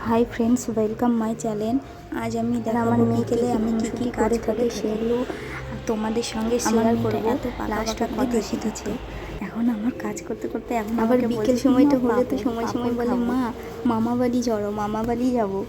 Hi friends, welcome my channel. আজ আমি আমার মেয়েকে আমি কী কী করে থাকি সেগুলো তোমাদের সঙ্গে শেয়ার করব। লাস্টটা দেখে দিচ্ছে। এখন আমার কাজ করতে করতে এখন আবার বিকেল সময়টা হলে তো সময় সময় বলে, মা মামা বাড়ি চলো, মামা বাড়ি যাবো।